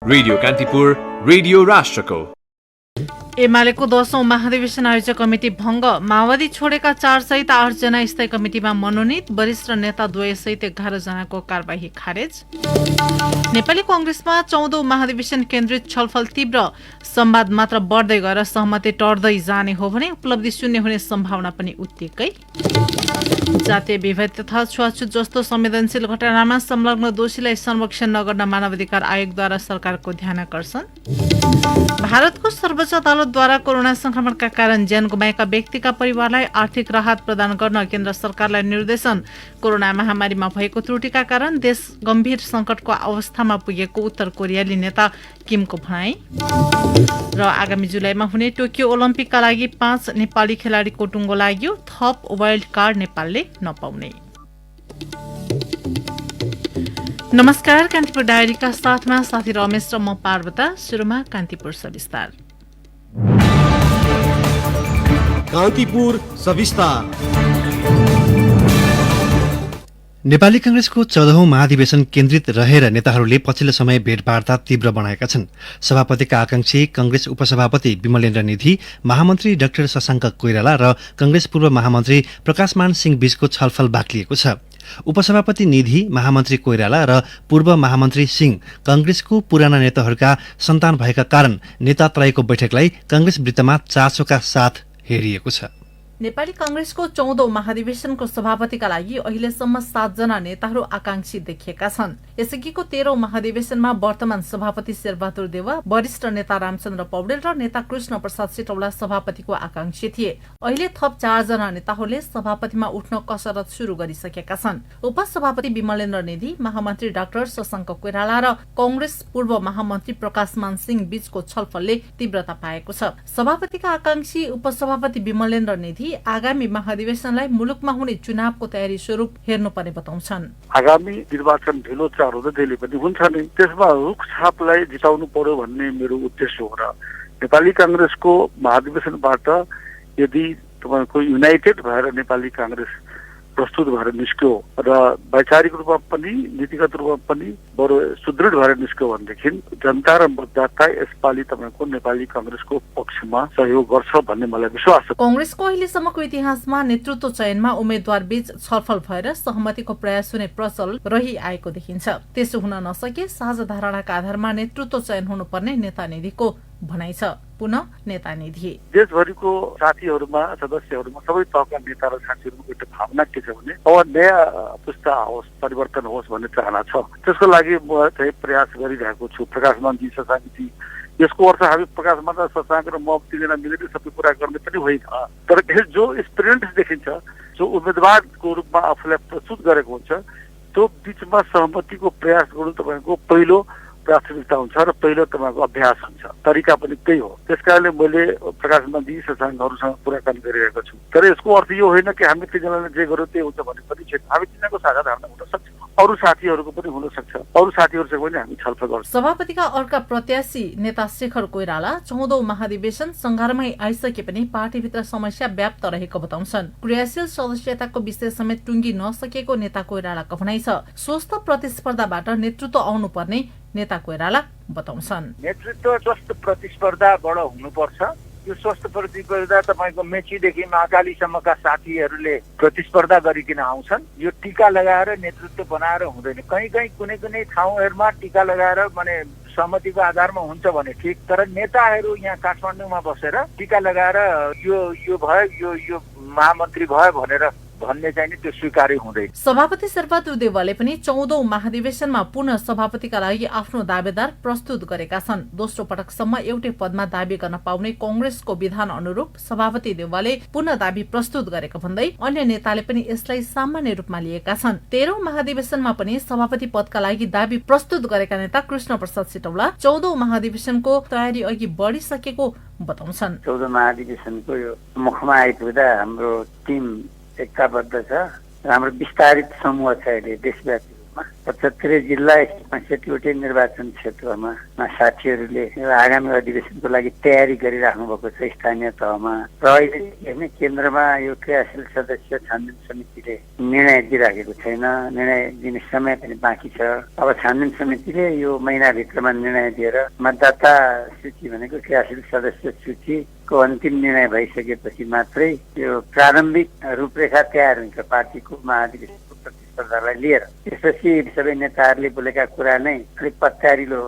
Radio Kantipur, radio राष्ट्रको। एमालेको 10औं महाधिवेशन आयोजक कमिटी भङ्ग, माओवादी छोडेका 4 सहित 8 जना स्थायी कमिटीमा मनोनित, वरिष्ठ नेता द्वय सहित 11 जनाको कार्यवाही खारेज। नेपाली कांग्रेसमा 14औं महाधिवेशन केन्द्रित छलफल तीव्र, संवाद मात्र बढ्दै गएर सहमति टर्दै जाने हो भने उपलब्धि शून्य हुने सम्भावना पनि उत्तिकै। जातीय विभेद तथा छुवाछुत जस्तो संवेदनशील घटनामा संलग्न दोषीलाई संरक्षण नगर्न मानवाधिकार आयोगद्वारा सरकारको ध्यानाकर्षण। भारतको सर्वोच्च अदालतद्वारा कोरोना संक्रमणका कारण ज्यान गुमाएका व्यक्तिका परिवारलाई आर्थिक राहत प्रदान गर्न केन्द्र सरकारलाई निर्देशन। कोरोना महामारीमा भएको त्रुटिका कारण देश गम्भीर संकटको अवस्थामा पुगेको उत्तर कोरियाली नेता किमको भनाई। र आगामी जुलाईमा हुने टोकियो ओलम्पिकका लागि 5 नेपाली खेलाडीको टुङ्गो लाग्यो, थप वाइल्ड कार्ड नेपालले नपाउने। नमस्कार, कान्तिपुर डायरीका साथमा साथी रमेश र म पार्वता। सुरुमा कान्तिपुर सविस्तार। कान्तिपुर सविस्तार। नेपाली कांग्रेसको 14औं महाधिवेशन केन्द्रित रहेर नेताहरूले पछिल्लो समय भेटवार्ता तीव्र बनाएका छन्। सभापतिका आकांक्षी कांग्रेस उपसभापति विमलेन्द्र निधि, महामन्त्री डाक्टर शशाङ्क कोइराला र कांग्रेस पूर्व महामन्त्री प्रकाशमान सिंह बीचको छलफल बाक्लिएको छ। उपसभापति निधि, महामन्त्री कोइराला र पूर्व महामन्त्री सिंह कांग्रेसको पुराना नेताहरूका सन्तान भएका कारण नेता त्रयको बैठकलाई कांग्रेस वृत्तमा चासोका साथ हेरिएको छ। नेपाली कांग्रेसको 14औं महाधिवेशनको सभापतिका लागि अहिलेसम्म 7 जना नेताहरू आकांक्षी देखिएका छन्। यसअघिको 13औं महाधिवेशनमा वर्तमान सभापति शेरबहादुर देउवा, वरिष्ठ नेता रामचन्द्र पौडेल र नेता कृष्ण प्रसाद सिटौला सभापतिको आकांक्षी थिए। अहिले थप 4 जना नेताहरूले सभापतिमा उठ्न कसरत शुरू गरिसकेका छन्। उपसभापति विमलेन्द्र निधि, महामन्त्री डाक्टर शशाङ्क कोइराला र कांग्रेस पूर्व महामन्त्री प्रकाशमान सिंह बीचको छलफलले तीव्रता पाएको छ। सभापतिका आकांक्षी उपसभापति विमलेन्द्र निधि आगामी महाधिवेशनलाई मुलुकमा हुने चुनावको तयारी स्वरूप हेर्नुपर्ने बताउँछन्। आगामी निर्वाचन ढिलो चाँडो त जहिले पनि हुन्छ नै, त्यसमा रुखछापलाई जिताउनु पर्यो भन्ने मेरो उद्देश्य हो। र नेपाली कांग्रेसको महाधिवेशनबाट यदि तपाईको युनाइटेड भएर नेपाली कांग्रेस प्रस्तुत भएर निस्क्यो र वैचारिक रूपमा पनि नीतिगत रूपमा पनि बरु सुदृढ भएर निस्क्यो भनेदेखि जनता र मतदाता यसपालि तपाईको नेपाली कांग्रेसको पक्षमा सहयोग गर्छ भन्ने मलाई विश्वास छ। कांग्रेसको अहिलेसम्मको इतिहासमा नेतृत्व चयनमा उम्मेद्वार बीच छलफल भएर सहमतिको प्रयास हुने प्रचल रहिआएको देखिन्छ। त्यसो हुन नसके साझा धारणाका आधारमा नेतृत्व चयन हुनुपर्ने नेता निधिको भनाइ छ। पुनः नेता निधि, देशभरिको साथीहरूमा, सदस्यहरूमा, सबै तहका नेता र साथीहरूको एउटा भावना के छ भने अब नयाँ पुस्ता होस्, परिवर्तन होस् भन्ने चाहना छ। त्यसको लागि म चाहिँ प्रयास गरिरहेको छु। प्रकाशमानजी, शशाङ्कजी, यसको अर्थ हामी प्रकाशमान र शशाङ्क र म तिनजना मिलेर सबै कुरा गर्ने पनि होइन। तर जो स्पिरिट देखिन्छ, जो उम्मेदवारको रूपमा आफूलाई प्रस्तुत गरेको हुन्छ, त्यो बीचमा सहमतिको प्रयास गर्नु तपाईँको पहिलो प्राथमिकता हुन्छ र पहिलो तपाईँको अभ्यास हुन्छ। तरिका पनि त्यही हो। त्यसकारणले मैले प्रकाशमानजी, शशाङ्कहरूसँग कुराकानी गरिरहेको छु। तर यसको अर्थ यो होइन कि हामी तिनजनाले जे गर्यो त्यही हुन्छ भन्ने पनि छैन। हामी तिनीहरूको साझा धारणा हुन सक्छ, अरू साथीहरूको पनि हुन सक्छ, अरू साथीहरूसँग पनि हामी छलफल गर्छौँ। सभापतिका अर्का प्रत्याशी नेता शेखर कोइराला 14औं महाधिवेशन संघारमै आइसके पनि पार्टीभित्र समस्या व्याप्त रहेको बताउँछन्। क्रियाशील सदस्यताको विषय समेत टुङ्गी नसकेको नेता कोइरालाको भनाइ छ। स्वस्थ प्रतिस्पर्धाबाट नेतृत्व आउनुपर्ने नेता कोइराला बताउँछन्। नेतृत्व स्वस्थ प्रतिस्पर्धाबाट हुनुपर्छ। यो स्वस्थ प्रतिस्पर्धा तपाईँको मेचीदेखि महाकालीसम्मका साथीहरूले प्रतिस्पर्धा गरिकन आउँछन्। यो टीका लगाएर नेतृत्व बनाएर हुँदैन। कहीँ कहीँ कुनै कुनै ठाउँहरूमा टीका लगाएर माने सहमतिको आधारमा हुन्छ भने ठिक, तर नेताहरू यहाँ काठमाडौँमा बसेर टीका लगाएर यो भयो, यो महामन्त्री भयो भनेर भन्ने चाहिँ त्यो स्वीकार्य हुँदैन। सभापति शेरबहादुर देउवाले पनि 14औं महाधिवेशनमा पुनः सभापतिका लागि आफ्नो दावेदार प्रस्तुत गरेका छन्। दोस्रो पटकसम्म एउटै पदमा दावी गर्न पाउने कांग्रेसको विधान अनुरूप सभापति देउवाले पुनः दावी प्रस्तुत गरेको भन्दै अन्य नेताले पनि यसलाई सामान्य रूपमा लिएका छन्। 13औं महाधिवेशनमा पनि सभापति पदका लागि दावी प्रस्तुत गरेका नेता कृष्ण प्रसाद सिटौला 14औं महाधिवेशनको तयारी अघि बढिसकेको बताउँछन्। 14 महाधिवेशनको यो मुखमा आइपुग्दा हाम्रो टिम एकताबद्ध छ। हाम्रो विस्तारित समूह छ अहिले देशव्यापी क्षेत्रमा 75 जिल्ला 65वटै निर्वाचन क्षेत्रमा साथीहरूले आगामी अधिवेशनको लागि तयारी गरिराख्नु भएको छ स्थानीय तहमा र अहिले हेर्ने केन्द्रमा यो क्रियाशील सदस्य छानबिन समितिले निर्णय दिइराखेको छैन। निर्णय दिने समय पनि बाँकी छ। अब छानबिन समितिले यो महिनाभित्रमा निर्णय दिएर मतदाता सूची भनेको क्रियाशील सदस्य सूचीको अन्तिम निर्णय भइसकेपछि मात्रै यो प्रारम्भिक रूपरेखा तयार हुन्छ पार्टीको महाधिवेशनको प्रतिस्पर्धालाई लिएर। त्यसपछि सबै नेताहरूले बोलेका कुरा नै अलिक पत्यारिलो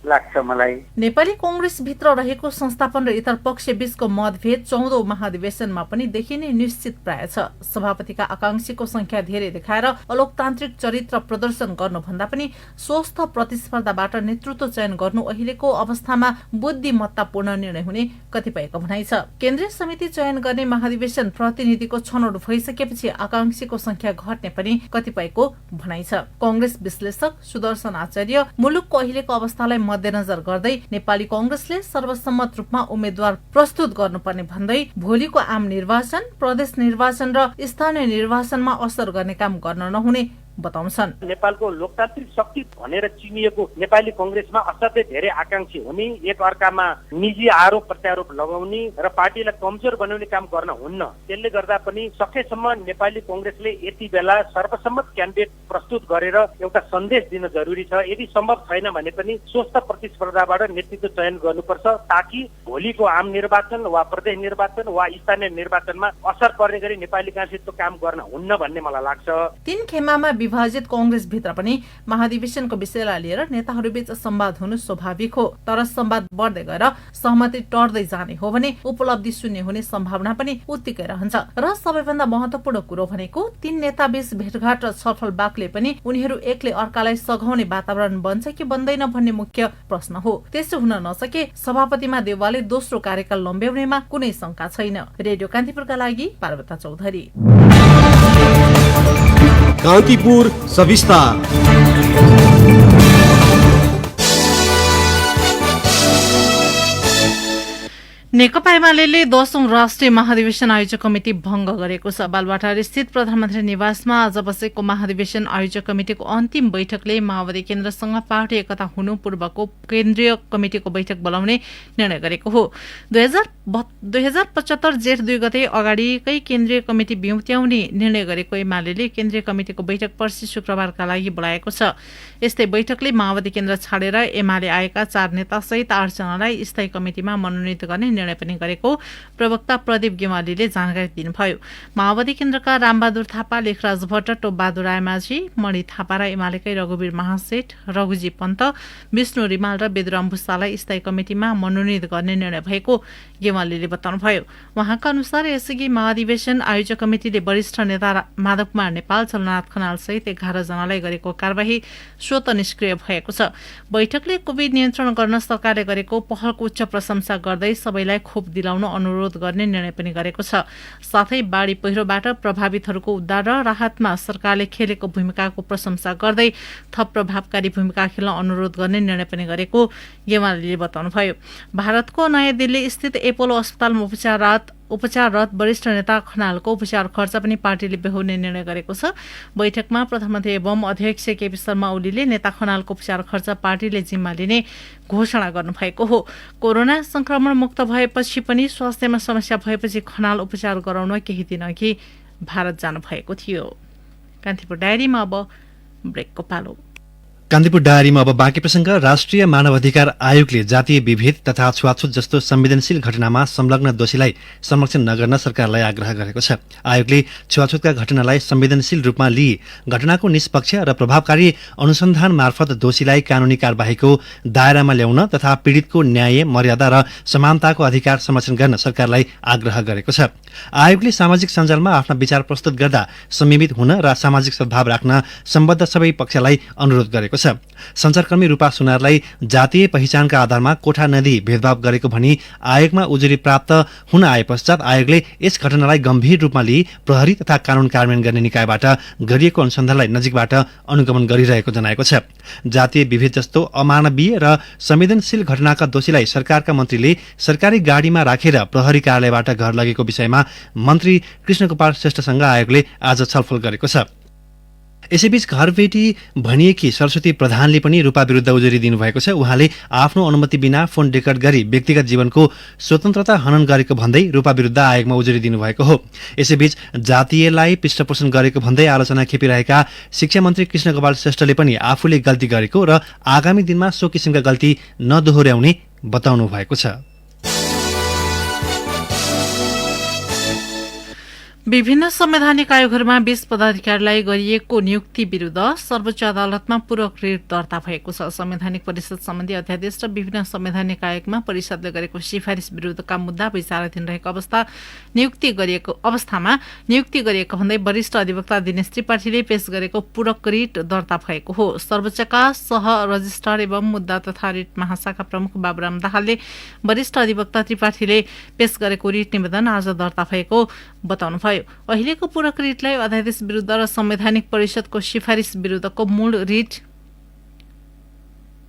लाग्छ मलाई। नेपाली कांग्रेस भित्र रहेको संस्थापन र इतर पक्ष बीचको मतभेद 14औं महाधिवेशनमा पनि देखिने निश्चित प्राय छ। सभापतिका आकांक्षीको संख्या धेरै देखाएर अलोकतान्त्रिक चरित्र प्रदर्शन गर्नुभन्दा पनि स्वस्थ प्रतिस्पर्धाबाट नेतृत्व चयन गर्नु अहिलेको अवस्थामा बुद्धिमत्तापूर्ण निर्णय हुने कतिपयको भनाइ छ। केन्द्रीय समिति चयन गर्ने महाधिवेशन प्रतिनिधिको छनौट भइसकेपछि आकांक्षीको संख्या घट्ने पनि कतिपयको भनाइ छ। कांग्रेस विश्लेषक सुदर्शन आचार्य मुलुकको अहिलेको अवस्थालाई मध्यनजर गर्दै नेपाली कांग्रेसले सर्वसम्मत रूपमा उम्मेद्वार प्रस्तुत गर्नुपर्ने भन्दै भोलिको आम निर्वाचन, प्रदेश निर्वाचन र स्थानीय निर्वाचनमा असर गर्ने काम गर्न नहुने बताउँछन्। नेपालको लोकतान्त्रिक शक्ति भनेर चिनिएको नेपाली कांग्रेसमा असाध्यै धेरै आकांक्षी हुने, एक अर्कामा निजी आरोप प्रत्यारोप लगाउने र पार्टीलाई कमजोर बनाउने काम गर्न हुन्न। त्यसले गर्दा पनि सकेसम्म नेपाली कांग्रेसले यति बेला सर्वसम्मत क्यान्डिडेट प्रस्तुत गरेर एउटा सन्देश दिन जरुरी छ। यदि सम्भव छैन भने पनि स्वस्थ प्रतिस्पर्धाबाट नेतृत्व चयन गर्नुपर्छ ताकि भोलिको आम निर्वाचन वा प्रदेश निर्वाचन वा स्थानीय निर्वाचनमा असर पर्ने गरी नेपाली कांग्रेसको काम गर्न हुन्न भन्ने मलाई लाग्छ। तीन खेमामा विभाजित कांग्रेस भित्र पनि महाधिवेशनको विषयलाई लिएर नेताहरूबीच संवाद हुनु स्वाभाविक हो। तर संवाद बढ्दै गएर सहमति टर्दै जाने हो भने उपलब्धि शून्य हुने सम्भावना पनि उत्तिकै रहन्छ। र सबैभन्दा महत्वपूर्ण कुरो भनेको तीन नेताबीच भेटघाट र छलफल बाक्ले पनि उनीहरू एकले अर्कालाई सघाउने वातावरण बन्छ कि बन्दैन भन्ने मुख्य प्रश्न हो। त्यसो हुन नसके सभापतिमा देउवाले दोस्रो कार्यकाल लम्ब्याउनेमा कुनै शंका छैन। रेडियो कान्तिपुरका लागि पार्वता चौधरी। कान्तिपुर सविस्तार। नेकपा एमाले 10औं राष्ट्रिय महाधिवेशन आयोजक कमिटी भंग गरेको छ। बालुवाटार स्थित प्रधानमन्त्री निवासमा आज बसेको महाधिवेशन आयोजक कमिटिको अन्तिम बैठकले माओवादी केन्द्रसँग पार्टी एकता हुनु पूर्वको केन्द्रीय कमिटिको बैठक बोलाउने निर्णय गरेको हो। 2075 जेठ 2 गते अगाडिकै केन्द्रीय कमिटी बिउत्याउने निर्णय गरेको एमाले केन्द्रीय कमिटिको बैठक पर्सि शुक्रबारका लागि बोलाएको छ। यस्तै बैठकले माओवादी केन्द्र छाडेर एमाले आएका 4 नेता सहित 8 जनालाई स्थायी कमिटिमा मनोनित गर्ने निर्णय पनि गरेको प्रवक्ता प्रदीप गेवालीले जानकारी दिनुभयो। माओवादी केन्द्रका रामबहादुर थापा, लेखराज भट्ट, टोपबहादुर रायमाझी, मणि थापा र एमालेकै रघुवीर महासेठ, रघुजी पन्त, विष्णु रिमाल र बेदुराम भुसालाई स्थायी कमिटिमा मनोनित गर्ने निर्णय भएको गेवालीले बताउनुभयो। उहाँका अनुसार यसअघि महाधिवेशन आयोजक कमिटिले वरिष्ठ नेता माधव कुमार नेपाल, चलनाथ खनाल सहित 11 जनालाई गरेको कार्यवाही स्वत निष्क्रिय भएको छ। बैठकले कोभिड नियन्त्रण गर्न सरकारले गरेको पहलको उच्च प्रशंसा गर्दै सबैलाई खोप दिलाउन अनुरोध गर्ने निर्णय पनि गरेको छ। साथै बाढी पहिरोबाट प्रभावितहरूको उद्धार र राहतमा सरकारले खेलेको भूमिकाको प्रशंसा गर्दै थप प्रभावकारी भूमिका खेल्न अनुरोध गर्ने निर्णय पनि गरेको गेवालीले बताउनुभयो। भारतको नयाँ दिल्ली स्थित एपोलो अस्पतालमा उपचाररत वरिष्ठ नेता खनालको उपचार खर्च पनि पार्टीले बेहोर्ने निर्णय गरेको छ। बैठकमा प्रधानमन्त्री एवं अध्यक्ष केपी शर्मा ओलीले नेता खनालको उपचार खर्च पार्टीले जिम्मा लिने घोषणा गर्नुभएको हो। कोरोना संक्रमण मुक्त भएपछि पनि स्वास्थ्यमा समस्या भएपछि खनाल उपचार गराउन केही दिन अघि भारत जानुभएको थियो। कान्तिपुर डायरीमा अब ब्रेकको पालो। कान्तिपुर डायरीमा अब बाँकी प्रसंग। राष्ट्रिय मानवाधिकार आयोगले जातीय विभेद तथा छुवाछुत जस्तो संवेदनशील घटनामा संलग्न दोषीलाई संरक्षण नगर्न सरकारलाई आग्रह गरेको छ। आयोगले छुवाछुतका घटनालाई संवेदनशील रूपमा लिई घटनाको निष्पक्ष र प्रभावकारी अनुसन्धान मार्फत दोषीलाई कानूनी कार्यवाहीको दायरामा ल्याउन तथा पीडितको न्याय, मर्यादा र समानताको अधिकार संरक्षण गर्न सरकारलाई आग्रह गरेको छ। आयोगले सामाजिक सञ्जालमा आफ्ना विचार प्रस्तुत गर्दा संयमित हुन र सामाजिक सद्भाव राख्न सम्बद्ध सबै पक्षलाई अनुरोध गरेको छ। सञ्चारकर्मी रूपा सुनारलाई जातीय पहिचानका आधारमा कोठा नदी भेदभाव गरेको भनी आयोगमा उजुरी प्राप्त हुन आए पश्चात आयोगले यस घटनालाई गम्भीर रूपमा लिई प्रहरी तथा कानून कार्यान्वयन गर्ने निकायबाट गरिएको अनुसन्धानलाई नजिकबाट अनुगमन गरिरहेको जनाएको छ। जातीय विभेद जस्तो अमानवीय र संवेदनशील घटनाका दोषीलाई सरकारका मन्त्रीले सरकारी गाडीमा राखेर प्रहरी कार्यालयबाट घर लगेको विषयमा मन्त्री कृष्णकुमार श्रेष्ठसँग आयोगले आज छलफल गरेको छ। यसैबीच घरबेटी भनिएकी सरस्वती प्रधानले पनि रूपा विरुद्ध उजुरी दिनुभएको छ। उहाँले आफ्नो अनुमति बिना फोन रेकर्ड गरी व्यक्तिगत जीवनको स्वतन्त्रता हनन गरेको भन्दै रूपा विरुद्ध आयोगमा उजुरी दिनुभएको हो। यसैबीच जातीयलाई पृष्ठपोषण गरेको भन्दै आलोचना खेपिरहेका शिक्षा मन्त्री कृष्णगोपाल श्रेष्ठले पनि आफूले गल्ती गरेको र आगामी दिनमा सो किसिमका गल्ती नदोहोर्याउने बताउनु भएको छ। विभिन्न संवैधानिक आयोगहरूमा 20 पदाधिकारीलाई गरिएको नियुक्ति विरुद्ध सर्वोच्च अदालतमा पूरक रिट दर्ता भएको छ। संवैधानिक परिषद सम्बन्धी अध्यादेश र विभिन्न संवैधानिक आयोगमा परिषदले गरेको सिफारिस विरुद्धका मुद्दा विचाराधीन रहेको अवस्थामा नियुक्ति गरिएको भन्दै वरिष्ठ अधिवक्ता दिनेश त्रिपाठीले पेश गरेको पूरक रिट दर्ता भएको हो। सर्वोच्चका सह रजिस्ट्रार एवं मुद्दा तथा रिट महाशाखा प्रमुख बाबुराम दाहालले वरिष्ठ अधिवक्ता त्रिपाठीले पेश गरेको रिट निवेदन आज दर्ता भएको बताउनुभयो। अहिलेको पूरक रिटलाई अध्यादेश विरुद्ध र संवैधानिक परिषदको सिफारिस विरुद्धको मूल रिट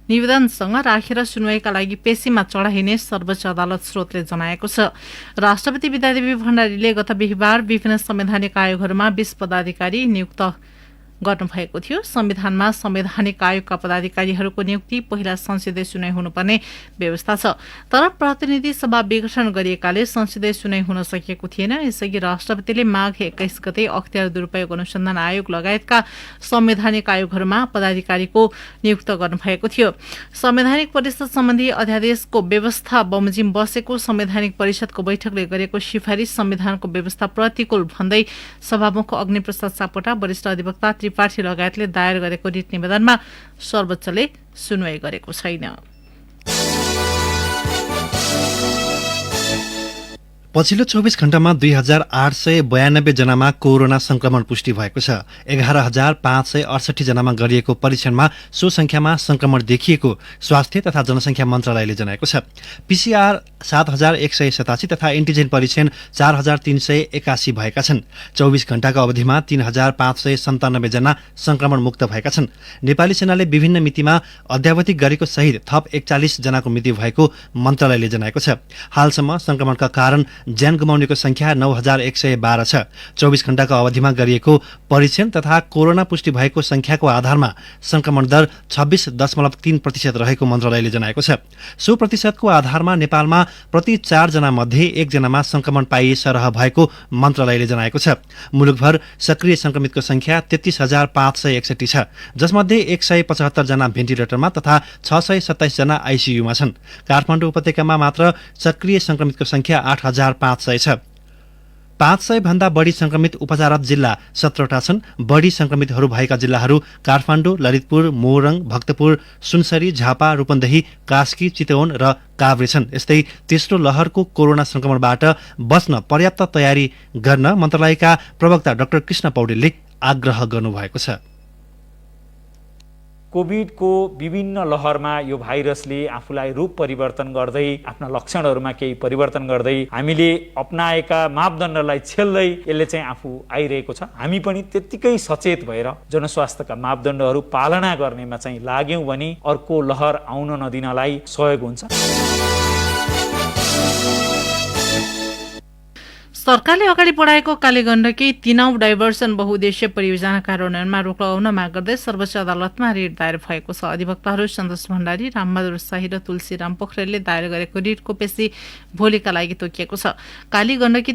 निवेदनसँग राखेर सुनवाईका लागि पेशीमा चढाइने सर्वोच्च अदालत स्रोतले जनाएको छ। राष्ट्रपति विद्यादेवी भण्डारीले गत बिहिबार विभिन्न संवैधानिक आयोगहरूमा 20 पदाधिकारी नियुक्त गर्नुभएको थियो। संविधानमा संवैधानिक आयोगका पदाधिकारीहरूको नियुक्ति पहिला संसदीय सुनाई हुनुपर्ने व्यवस्था छ, तर प्रतिनिधि सभा विघटन गरिएकाले संसदीय सुनाई हुन सकेको थिएन। यसअघि राष्ट्रपतिले माघ 21 गते अख्तियार दुरूपयोग अनुसन्धान आयोग लगायतका संवैधानिक आयोगहरूमा पदाधिकारीको नियुक्त गर्नुभएको थियो। संवैधानिक परिषद सम्बन्धी अध्यादेशको व्यवस्था बमोजिम बसेको संवैधानिक परिषदको बैठकले गरेको सिफारिस संविधानको व्यवस्था प्रतिकूल भन्दै सभामुख अग्निप्रसाद सापकोटा, वरिष्ठ अधिवक्ता त्रिपाठी लगायतले दायर गरेको रिट निवेदनमा सर्वोच्चले सुनवाई गरेको छैन। पछिल्लो 24 घण्टामा 2892 जनामा कोरोना संक्रमण पुष्टि भएको छ। 11568 जनामा गरिएको परीक्षणमा सो संख्यामा संक्रमण देखिएको स्वास्थ्य तथा जनसंख्या मन्त्रालयले जनाएको छ। पीसीआर 7187 तथा एन्टिजेन परीक्षण 4381 भएका छन्। 24 घण्टाको अवधिमा 3597 जना संक्रमण मुक्त भएका छन्। नेपाली सेनाले विभिन्न मितिमा अद्यावधिक गरेको सहित थप 41 जनाको मृत्यु भएको मन्त्रालयले जनाएको छ। हालसम्म संक्रमणका कारण ज्यान गुमाउनेको संख्या 9112 छ। 24 घण्टाको अवधिमा गरिएको परीक्षण तथा कोरोना पुष्टि भएको संख्याको आधारमा संक्रमण दर 26.3% रहेको मन्त्रालयले जनाएको छ। सो प्रतिशतको आधारमा नेपालमा प्रति 4 जना मध्ये 1 जनामा संक्रमण पाइए सरह भएको मन्त्रालयले जनाएको छ। मुलुकभर सक्रिय संक्रमितको संख्या 33561 छ, जसमध्ये 175 जना भेन्टिलेटरमा तथा 627 जना आइसियुमा छन्। काठमाडौँ उपत्यकामा मात्र सक्रिय संक्रमितको संख्या 8500 छ। 500 भन्दा बढी संक्रमित उपचाररत जिल्ला 17वटा छन्। बढी संक्रमितहरू भएका जिल्लाहरू काठमाडौँ, ललितपुर, मोरङ, भक्तपुर, सुनसरी, झापा, रूपन्देही, कास्की, चितवन र काभ्रे छन्। यस्तै तेस्रो लहरको कोरोना संक्रमणबाट बच्न पर्याप्त तयारी गर्न मन्त्रालयका प्रवक्ता डाक्टर कृष्ण पौडेलले आग्रह गर्नुभएको छ। कोभिडको विभिन्न लहरमा यो भाइरसले आफूलाई रूप परिवर्तन गर्दै आफ्ना लक्षणहरूमा केही परिवर्तन गर्दै हामीले अपनाएका मापदण्डलाई छेल्दै यसले चाहिँ आफू आइरहेको छ। हामी पनि त्यत्तिकै सचेत भएर जनस्वास्थ्यका मापदण्डहरू पालना गर्नेमा चाहिँ लाग्यौं भने अर्को लहर आउन नदिनलाई सहयोग हुन्छ। सरकारले अगाडि बढाएको कालीगण्डकी तिनौं डाइभर्सन बहुउद्देश्य परियोजना कार्यान्वयनमा रोक लगाउन माग गर्दै सर्वोच्च अदालतमा रिट दायर भएको छ। अधिवक्ताहरू सन्तोष भण्डारी, रामबहादुर शाही र तुलसीराम पोखरेलले दायर गरेको रिटको पेशी भोलिका लागि तोकिएको छ। कालीगण्डकी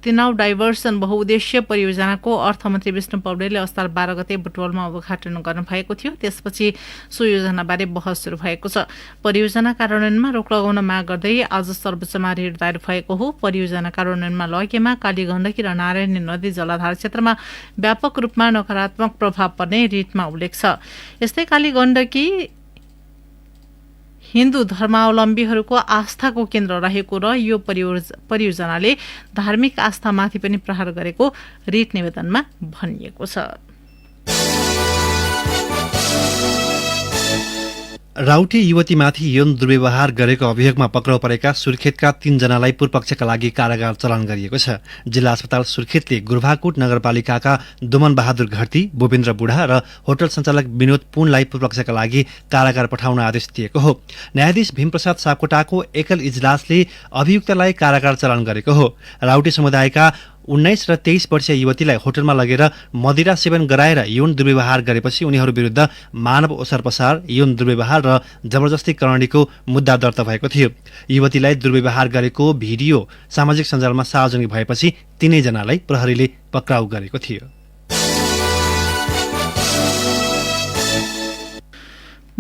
तिनौं डाइभर्सन बहुउद्देश्य परियोजनाको अर्थमन्त्री विष्णु पौडेलले असार 12 गते बुटवलमा उद्घाटन गर्नुभएको थियो। त्यसपछि सो योजनाबारे बहस सुरु भएको छ। परियोजना कार्यान्वयनमा रोक लगाउन माग गर्दै आज सर्वोच्चमा रिट दायर भएको हो। परियोजना कार्यान्वयनमा लगेमा कालीगण्डकी र नारायणी नदी जलाधार क्षेत्रमा व्यापक रूपमा नकारात्मक प्रभाव पर्ने रिटमा उल्लेख छ। यस्तै कालीगण्डकी हिन्दू धर्मावलम्बीहरूको आस्थाको केन्द्र रहेको र यो परियोजनाले धार्मिक आस्थामाथि पनि प्रहार गरेको रिट निवेदनमा भनिएको छ। राउटे युवतीमाथि यौन दुर्व्यवहार गरेको अभियोगमा पक्राउ परेका सुर्खेतका 3 जनालाई पूर्वपक्षका लागि कारागार चलान गरिएको छ। जिल्ला अस्पताल सुर्खेतले गुर्भाकोट नगरपालिकाका दुमन बहादुर घरती, भूपेन्द्र बुढा र होटल सञ्चालक विनोद पुनलाई पूर्वपक्षका लागि कारागार पठाउन आदेश दिएको हो। न्यायाधीश भीमप्रसाद सापकोटाको एकल इजलासले अभियुक्तलाई कारागार चलान गरेको हो। राउटे समुदायका 19 र 23 वर्षीय युवतीलाई होटलमा लगेर मदिरा सेवन गराएर यौन दुर्व्यवहार गरेपछि उनीहरू विरुद्ध मानव ओसार पसार, यौन दुर्व्यवहार र जबरजस्ती करणीको मुद्दा दर्ता भएको थियो। युवतीलाई दुर्व्यवहार गरेको भिडियो सामाजिक सञ्जालमा सार्वजनिक भएपछि तीनैजनालाई प्रहरीले पक्राउ गरेको थियो।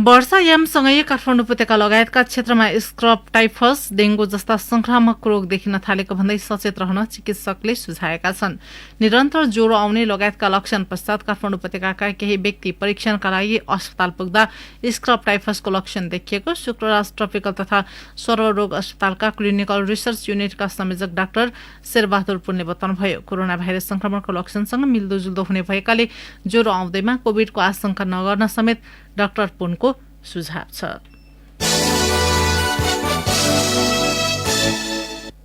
वर्षायामसँगै काठमाडौँ उपत्यका लगायतका क्षेत्रमा स्क्रब, टाइफस, डेंगू जस्ता संक्रामक रोग देखिन थालेको भन्दै सचेत रहन चिकित्सकले सुझाएका छन्। निरन्तर ज्वरो आउने लगायतका लक्षण पश्चात काठमाडौँ उपत्यकाका केही व्यक्ति परीक्षणका लागि अस्पताल पुग्दा स्क्रब, टाइफसको लक्षण देखिएको शुक्रराज ट्रपिकल तथा सर्वरोग अस्पतालका क्लिनिकल रिसर्च युनिटका संयोजक डाक्टर शेरबहादुर पुनले बताउनुभयो। कोरोना भाइरस संक्रमणको लक्षणसँग मिल्दोजुल्दो हुने भएकाले ज्वरो आउँदैमा कोभिडको आशंका नगर्न समेत डाक्टर पुनको सुझाव छ।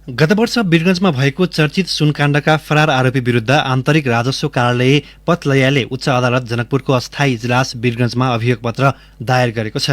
गत वर्ष वीरगञ्जमा भएको चर्चित सुनकाण्डका फरार आरोपी विरुद्ध आन्तरिक राजस्व कार्यालय पथलैयाले उच्च अदालत जनकपुरको अस्थायी इजलास वीरगञ्जमा अभियोग पत्र दायर गरेको छ।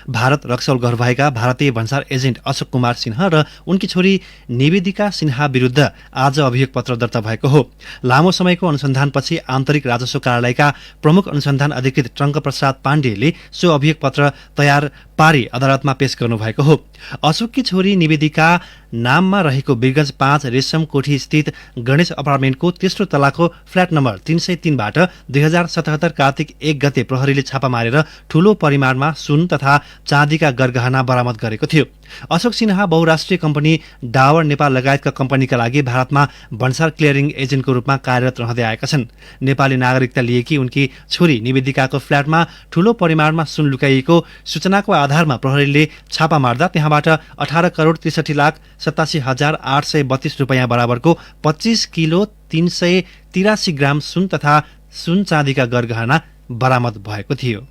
भारत रक्सौल घर भएका भारतीय भन्सार एजेन्ट अशोक कुमार सिन्हा र उनकी छोरी निवेदिका सिन्हा विरुद्ध आज अभियोग पत्र दर्ता भएको हो। लामो समयको अनुसन्धानपछि आन्तरिक राजस्व कार्यालयका प्रमुख अनुसन्धान अधिकृत टङ्कप्रसाद पाण्डेले सो अभियोग पत्र तयार पारी अदालतमा पेश गर्नुभएको हो। अशोककी छोरी निवेदिका नाममा रहेको वीरगञ्ज 5 रेशम कोठी स्थित गणेश अपार्टमेन्टको तेस्रो तलाको फ्ल्याट नम्बर 303 बाट 2077 कार्तिक 1 गते प्रहरीले छापा मारेर ठूलो परिमाणमा सुन तथा चाँदीका गरगहना बरामद गरेको थियो। अशोक सिन्हा बहुराष्ट्रिय कम्पनी डावर नेपाल लगायतका कम्पनीका लागि भारतमा भन्सार क्लियरिङ एजेन्टको रूपमा कार्यरत रहँदै आएका छन्। नेपाली नागरिकता लिएकी उनकी छोरी निवेदिकाको फ्ल्याटमा ठूलो परिमाणमा सुन लुकाइएको सूचनाको आधारमा प्रहरीले छापा मार्दा त्यहाँबाट 18,38,87,832 रुपैयाँ बराबरको 25 किलो 383 ग्राम सुन तथा सुन चाँदीका गरगहना बरामद भएको थियो।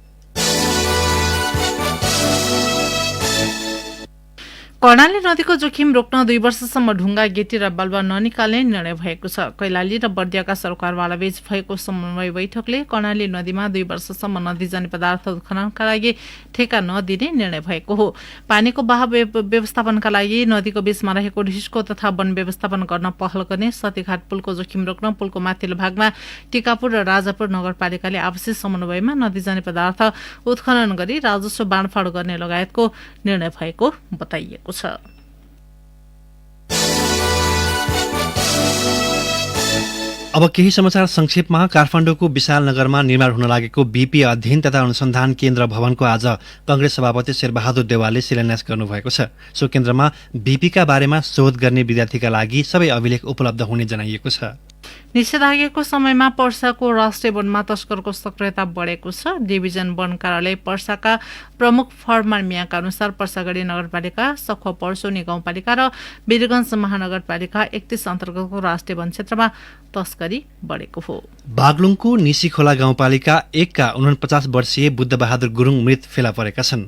कर्णाली नदीको जोखिम रोक्न 2 वर्षसम्म ढुङ्गा, गेटी र बालुवा ननिकाल्ने निर्णय भएको छ। कैलाली र बर्दियाका सरकारवाला बीच भएको समन्वय बैठकले कर्णाली नदीमा 2 वर्षसम्म नदी जाने पदार्थ उत्खननका लागि ठेका नदिने निर्णय भएको हो। पानीको बहाव व्यवस्थापनका लागि नदीको बीचमा रहेको ढिस्को तथा वन व्यवस्थापन गर्न पहल गर्ने, सतीघाट पुलको जोखिम रोक्न पुलको माथिल्लो भागमा टिकापुर र राजापुर नगरपालिकाले आपसी समन्वयमा नदी जाने पदार्थ उत्खनन गरी राजस्व बाँडफाँड गर्ने लगायतको निर्णय भएको बताइएको छ। अब केही समाचार संक्षेपमा। काठमाडौँको विशाल नगरमा निर्माण हुन लागेको बीपी अध्ययन तथा अनुसन्धान केन्द्र भवनको आज कंग्रेस सभापति शेरबहादुर देवालले शिलान्यास गर्नुभएको छ। सो केन्द्रमा बीपीका बारेमा शोध गर्ने विद्यार्थीका लागि सबै अभिलेख उपलब्ध हुने जनाइएको छ। निषेधाज्ञाको समयमा पर्साको राष्ट्रिय वनमा तस्करको सक्रियता बढेको छ। डिभिजन वन कार्यालय पर्साका प्रमुख फरमान मियाका अनुसार पर्सागढी नगरपालिका, सखुवा पर्सोनी गाउँपालिका र वीरगञ्ज महानगरपालिका 31 अन्तर्गतको राष्ट्रिय वन क्षेत्रमा तस्करी बढेको हो। बागलुङको निसीखोला गाउँपालिका 1 का 49 वर्षीय बुद्धबहादुर गुरुङ मृत फेला परेका छन्।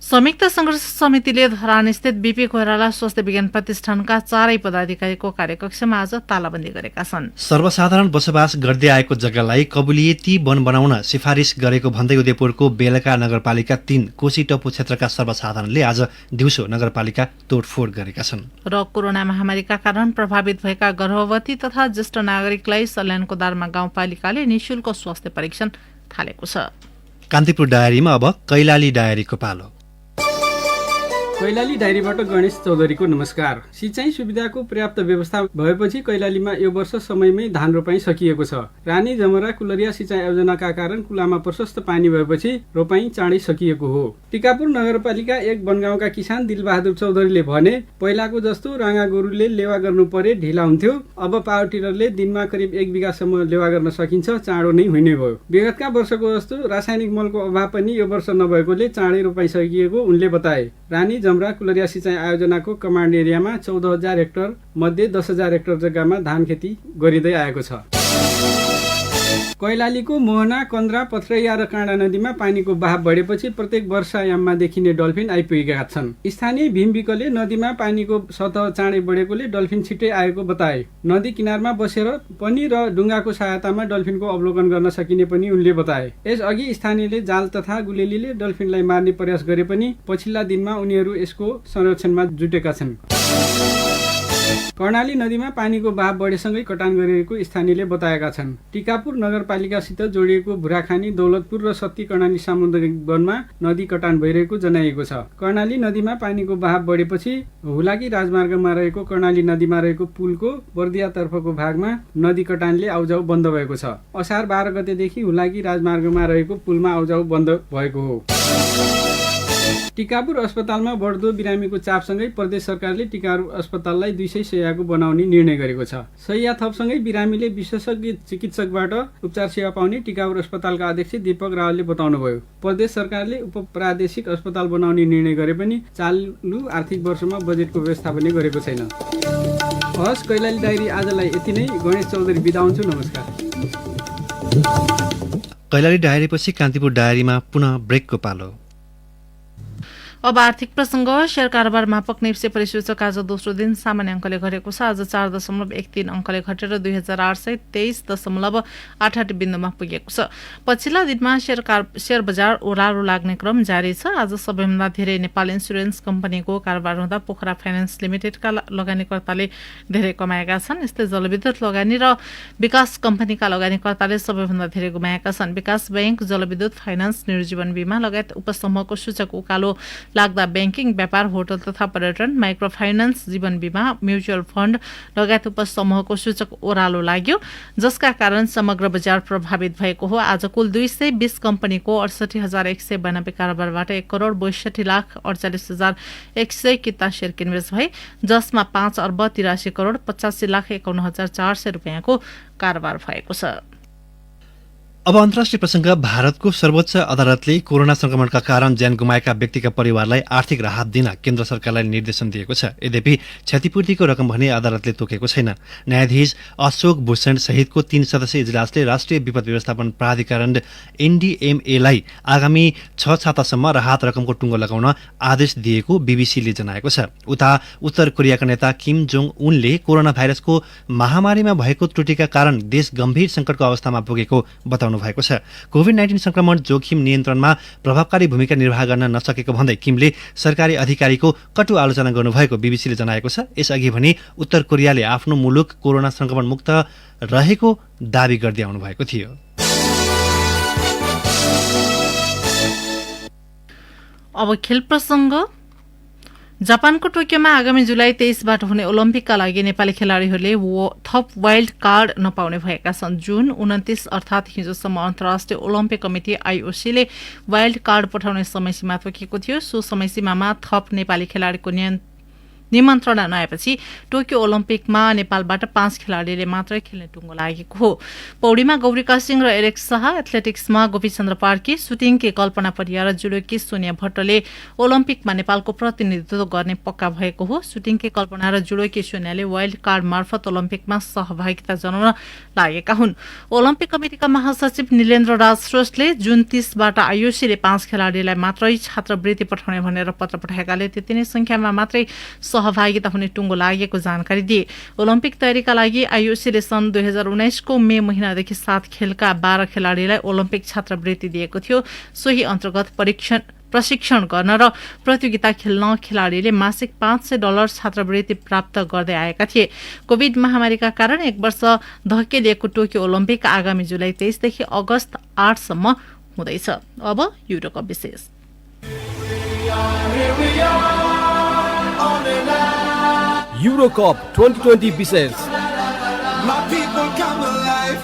संयुक्त संघर्ष समितिले धरानस्थित बीपी कोइराला स्वास्थ्य विज्ञान प्रतिष्ठानका 4 पदाधिकारीको कार्यकक्षमा आज तालाबन्दी गरेका छन्। सर्वसाधारण बसोबास गर्दै आएको जग्गालाई कबुलियती वन बनाउन सिफारिस गरेको भन्दै उदयपुरको बेलका नगरपालिका 3 कोशी टपु क्षेत्रका सर्वसाधारणले आज दिउँसो नगरपालिका तोडफोड गरेका छन्। र कोरोना महामारीका कारण प्रभावित भएका गर्भवती तथा ज्येष्ठ नागरिकलाई सल्यानको दारमा गाउँपालिकाले निःशुल्क स्वास्थ्य परीक्षण थालेको छ। कान्तिपुर डायरीमा अब कैलाली डायरीको पालो। कैलाली डायरीबाट गणेश चौधरीको नमस्कार। सिँचाइ सुविधाको पर्याप्त व्यवस्था भएपछि कैलालीमा यो वर्ष समयमै धान रोपाई सकिएको छ। रानी जमरा कुलरिया सिँचाइ योजनाका कारण कुलामा प्रशस्त पानी भएपछि रोपाई चाँडै सकिएको हो। टिकापुर नगरपालिका 1 बनगाउँका किसान दिलबहादुर चौधरीले भने, पहिलाको जस्तो राँगा गोरुले लेवा गर्नु परे ढिला हुन्थ्यो, अब पावर टिलरले दिनमा करिब 1 बिघासम्म लेवा गर्न सकिन्छ, चाँडो नै हुने भयो। विगतका वर्षको जस्तो रासायनिक मलको अभाव पनि यो वर्ष नभएकोले चाँडै रोपाई सकिएको उनले बताए। रानी जमरा कुलरिया सिँचाइ आयोजनाको कमान्ड एरियामा 14,000 हेक्टर मध्ये 10,000 हेक्टर जग्गामा धान खेती गरिँदै आएको छ। कैलालीको मोहना, कन्द्रा, पथरैया र काँडा नदीमा पानीको बहाव बढेपछि प्रत्येक वर्षायाममा देखिने डल्फिन आइपुगेका छन्। स्थानीय भीमविकले नदीमा पानीको सतह चाँडै बढेकोले डल्फिन छिट्टै आएको बताए। नदी किनारमा बसेर पनि र ढुङ्गाको सहायतामा डल्फिनको अवलोकन गर्न सकिने पनि उनले बताए। यसअघि स्थानीयले जाल तथा गुलेलीले डल्फिनलाई मार्ने प्रयास गरे पनि पछिल्ला दिनमा उनीहरू यसको संरक्षणमा जुटेका छन्। कर्णाली नदीमा पानीको बहाव बढेसँगै कटान गरिएको स्थानीयले बताएका छन्। टिकापुर नगरपालिकासित जोडिएको भुराखानी, दौलतपुर र सत्ती कर्णाली सामुदायिक वनमा नदी कटान भइरहेको जनाइएको छ। कर्णाली नदीमा पानीको बहाव बढेपछि हुलाकी राजमार्गमा रहेको कर्णाली नदीमा रहेको पुलको बर्दियातर्फको भागमा नदी कटानले आउजाउ बन्द भएको छ। असार 12 गतेदेखि हुलाकी राजमार्गमा रहेको पुलमा आउजाउ बन्द भएको हो। टिकापुर अस्पतालमा बढ्दो बिरामीको चापसँगै प्रदेश सरकारले टिकापुर अस्पताललाई 200 शय्याको बनाउने निर्णय गरेको छ। शय्या थपसँगै बिरामीले विशेषज्ञ चिकित्सकबाट उपचार सेवा पाउने टिकापुर अस्पतालका अध्यक्ष दीपक रावलले बताउनुभयो। प्रदेश सरकारले उपप्रादेशिक अस्पताल बनाउने निर्णय गरे पनि चालु आर्थिक वर्षमा बजेटको व्यवस्थापन गरेको छैन। हस्, कैलाली डायरी आजलाई यति नै। गणेश चौधरी बिदा हुन्छु, नमस्कार। कैलाली डायरीपछि कान्तिपुर डायरीमा पुनः ब्रेकको पालो। अब आर्थिक प्रसङ्ग। शेयर कारोबार मापक नेप्से परिसूचक आज दोस्रो दिन सामान्य अङ्कले घटेको छ। आज 4.13 अङ्कले घटेर 2823.88 बिन्दुमा पुगेको छ। पछिल्ला दिनमा शेयर बजार ओह्रालो लाग्ने क्रम जारी छ। आज सबैभन्दा धेरै नेपाल इन्सुरेन्स कम्पनीको कारोबार हुँदा पोखरा फाइनान्स लिमिटेडका लगानीकर्ताले धेरै कमाएका छन्। यस्तै जलविद्युत लगानी र विकास कम्पनीका लगानीकर्ताले सबैभन्दा धेरै गुमाएका छन्। विकास बैंक, जलविद्युत, फाइनान्स, निर्जीवन बीमा लगायत उपसमूहको सूचक उकालो लाग्दा ब्याङ्किङ, व्यापार, होटल तथा पर्यटन, माइक्रो फाइनान्स, जीवन बीमा, म्युचुअल फण्ड लगायत उपसमूहको सूचक ओह्रालो लाग्यो, जसका कारण समग्र बजार प्रभावित भएको हो। आज कुल 220 कम्पनीको 68,192 कारोबारबाट 1,62,48,100 किता शेयर किनबेच भए, जसमा 5,83,85,51,400 रुपियाँको कारोबार भएको छ। अब अन्तर्राष्ट्रिय प्रसङ्ग। भारतको सर्वोच्च अदालतले कोरोना संक्रमणका कारण ज्यान गुमाएका व्यक्तिका परिवारलाई आर्थिक राहत दिन केन्द्र सरकारलाई निर्देशन दिएको छ। यद्यपि क्षतिपूर्तिको रकम भने अदालतले तोकेको छैन। न्यायाधीश अशोक भूषण सहितको 3 सदस्यीय इजलासले राष्ट्रिय विपद व्यवस्थापन प्राधिकरण NDMA-लाई आगामी 6 सातासम्म राहत रकमको टुङ्गो लगाउन आदेश दिएको बीबीसीले जनाएको छ। उता उत्तर कोरियाका नेता किम जोङ उनले कोरोना भाइरसको महामारीमा भएको त्रुटिका कारण देश गम्भीर सङ्कटको अवस्थामा पुगेको बताउनु भएको छ। कोभिड-19 संक्रमण जोखिम नियन्त्रणमा प्रभावकारी भूमिका निर्वाह गर्न नसकेको भन्दै किमले सरकारी अधिकारीको कटु आलोचना गर्नुभएको बीबीसीले जनाएको छ। यसअघि भने उत्तर कोरियाले आफ्नो मुलुक कोरोना संक्रमण मुक्त रहेको दावी गर्दै आउनु भएको थियो। अब खेल प्रसङ्ग। जापानको टोकियोमा आगामी जुलाई 23बाट हुने ओलम्पिकका लागि नेपाली खेलाड़ीहरूले थप वाइल्ड कार्ड नपाउने भएका छन्। जुन 29 अर्थात् हिजोसम्म अन्तर्राष्ट्रिय ओलम्पिक कमिटी IOC ले वाइल्ड कार्ड पठाउने समयसीमा तोकेको थियो। सो समयसीमामा थप नेपाली खेलाड़ीको निमन्त्रणा नआएपछि टोकियो ओलम्पिकमा नेपालबाट 5 खेलाड़ीले मात्रै खेल्ने टुङ्गो लागेको हो। पौडीमा गौरीका सिंह र एलेक्स शाह, एथलेटिक्समा गोपीचन्द्र पार्की, सुटिङकी कल्पना परिया र जुडोकी सोनिया भट्टले ओलम्पिकमा नेपालको प्रतिनिधित्व गर्ने पक्का भएको हो। सुटिङकी कल्पना र जुडोकी सोनियाले वाइल्ड कार्ड मार्फत ओलम्पिकमा सहभागिता जनाउन लागेका हुन्। ओलम्पिक कमिटिका महासचिव निलेन्द्र राज श्रेष्ठले जुन 30बाट IOC ले 5 खेलाड़ीलाई मात्रै छात्रवृत्ति पठाउने भनेर पत्र पठाएकाले त्यति नै संख्यामा मात्रै सहभागिता हुने टुङ्गो लागेको जानकारी दिए। ओलम्पिक तयारीका लागि IOC ले सन् 2019 को मे महिनादेखि 7 खेलका 12 खेलाड़ीलाई ओलम्पिक छात्रवृत्ति दिएको थियो। सोही अन्तर्गत प्रशिक्षण गर्न र प्रतियोगिता खेल्न खेलाड़ीले मासिक $500 छात्रवृत्ति प्राप्त गर्दै आएका थिए। कोभिड महामारीका कारण 1 वर्ष धकेलिएको टोकियो ओलम्पिक आगामी जुलाई 23 देखि अगस्त 8 सम्म हुँदैछ। अब युरोकप विशेष। युरोकप 2020 विशेष।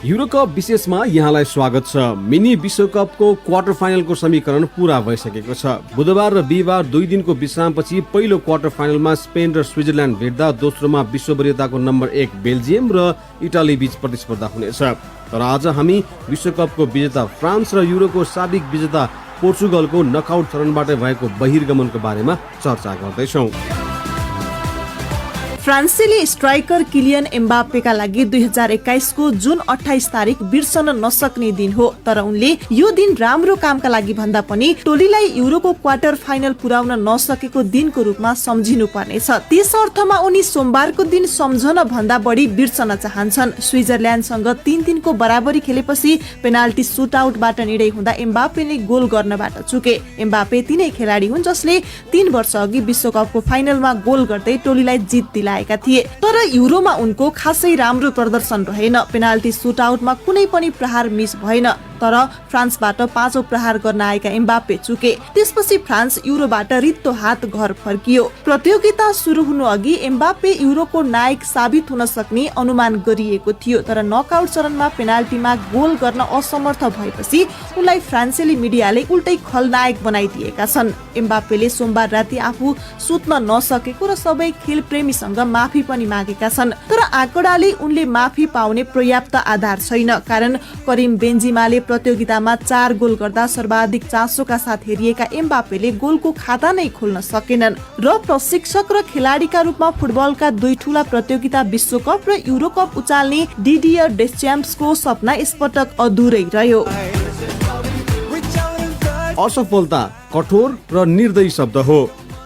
युरोकप विशेषमा यहाँलाई स्वागत छ। मिनी विश्वकपको क्वार्टर फाइनलको समीकरण पूरा भइसकेको छ। बुधबार र बिहिबार 2 दिनको विश्रामपछि पहिलो क्वार्टर फाइनलमा स्पेन र स्विजरल्यान्ड भेट्दा दोस्रोमा विश्व वरियताको नम्बर 1 बेल्जियम र इटाली बीच प्रतिस्पर्धा हुनेछ। तर आज हामी विश्वकपको विजेता फ्रान्स र युरोको साबिक विजेता पोर्चुगलको नकआउट चरणबाट भएको बहिर्गमनको बारेमा चर्चा गर्दैछौँ। फ्रान्सेली स्ट्राइकर किलियन एम्बाप्पेका लागि 2021 को जुन 28 तारिक बिर्सन नसक्ने दिन हो। तर उनले यो दिन राम्रो कामका लागि भन्दा पनि टोलीलाई युरोको क्वार्टर फाइनल पुर्याउन नसकेको दिनको रूपमा सम्झिनु पर्नेछ। त्यस अर्थमा उनी सोमबारको दिन सम्झन भन्दा बढी बिर्सन चाहन्छन्। स्विजरल्यान्डसँग 3-3 बराबरी खेलेपछि पेनाल्टी सुटआउटबाट निर्णय हुँदा एम्बाप्पेले गोल गर्नबाट चुके। एम्बाप्पे तिनै खेलाडी हुन् जसले 3 वर्ष अघि विश्वकपको फाइनलमा गोल गर्दै टोलीलाई जित दिलाए। बनाएका थिए, तर युरोमा उनको खासै राम्रो प्रदर्शन रहेन। पेनाल्टी सुटआउटमा कुनै पनि प्रहार मिस भएन, तर फ्रान्सबाट 5औं प्रहार गर्न आएका एम्बाप्पे चुके। त्यसपछि फ्रान्स युरोबाट रित्तो हात घर फर्कियो। प्रतियोगिता सुरु हुनु अघि एम्बाप्पे युरोको नायक साबित हुन सक्ने अनुमान गरिएको थियो, तर नकआउट चरणमा पेनाल्टीमा गोल गर्न असमर्थ भएपछि उनलाई फ्रान्सेली मिडियाले उल्टै खलनायक बनाइदिएका छन्। एम्बाप्पेले सोमबार राति आफू सुत्न नसकेको र सबै खेल प्रेमीसँग माफी पनि मागेका छन्, तर आँकडाले उनले माफी पाउने पर्याप्त आधार छैन, कारण करिम बेन्जिमाले प्रतियोगितामा 4 गोल गर्दा सर्वाधिक चासोका साथ हेरिएका एम्बाप्पेले गोलको खाता नै खोल्न सकेनन् र प्रशिक्षक र खेलाडीका रूपमा फुटबलका 2 ठूला प्रतियोगिता विश्वकप र युरोकप उचाल्ने डिडियर डेस्च्याम्प्सको सपना यसपटक अधुरै रह्यो। असफलता कठोर र निर्दयी शब्द हो।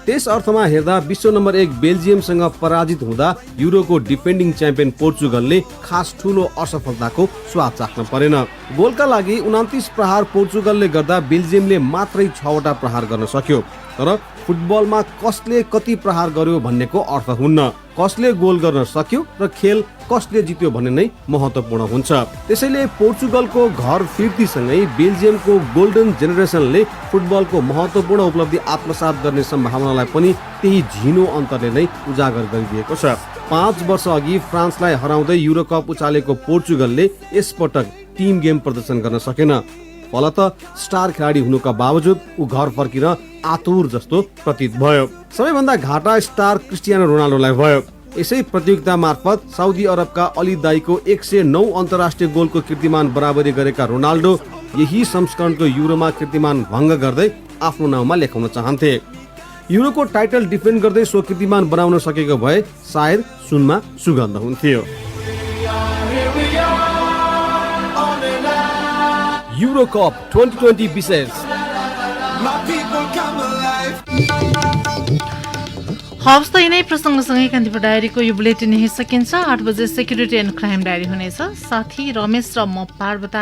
त्यस अर्थमा हेर्दा विश्व नम्बर 1 बेल्जियमसँग पराजित हुँदा युरोको डिफेन्डिङ च्याम्पियन पोर्चुगलले खास ठूलो असफलताको स्वाद चाख्न परेन। गोलका लागि 29 प्रहार पोर्चुगलले गर्दा बेल्जियमले मात्रै 6 वटा प्रहार गर्न सक्यो, तर फुटबलमा कसले कति प्रहार गर्यो भन्नेको अर्थ हुन्न, कसले गोल गर्न सक्यो र खेल कसले जित्यो भन्ने नै महत्त्वपूर्ण हुन्छ। त्यसैले पोर्चुगलको घर फिर्तीसँगै बेल्जियमको गोल्डन जेनेरेसनले फुटबलको महत्त्वपूर्ण उपलब्धि आत्मसात गर्ने सम्भावनालाई पनि त्यही झिनो अन्तरले नै उजागर गरिदिएको छ। 5 वर्ष अघि फ्रान्सलाई हराउँदै युरोकप उचालेको पोर्चुगलले यसपटक टिम गेम प्रदर्शन गर्न सकेन। फलत स्टार खेलाडी हुनुका बावजुद ऊ घर फर्किन आतुर जस्तो प्रतीत भयो। सबैभन्दा घाटा स्टार क्रिस्टियानो रोनाल्डोलाई भयो। यसै प्रतियोगिता मार्फत साउदी अरबका अली दाईको 109 अन्तर्राष्ट्रिय गोलको कीर्तिमान बराबरी गरेका रोनाल्डो यही संस्करणको युरोमा कीर्तिमान भङ्ग गर्दै आफ्नो नाउँमा लेखाउन चाहन्थे। युरोको टाइटल डिफेन्ड गर्दै सो कीर्तिमान बनाउन सकेको भए सायद सुनमा सुगन्ध हुन्थ्यो। युरोकप 2020 विशेष हवस् त यिनै प्रसङ्गसँगै कान्तिपुर डायरीको यो बुलेटिन यही सकिन्छ। 8 बजे सेक्युरिटी एन्ड क्राइम डायरी हुनेछ। साथी रमेश र म पार्वता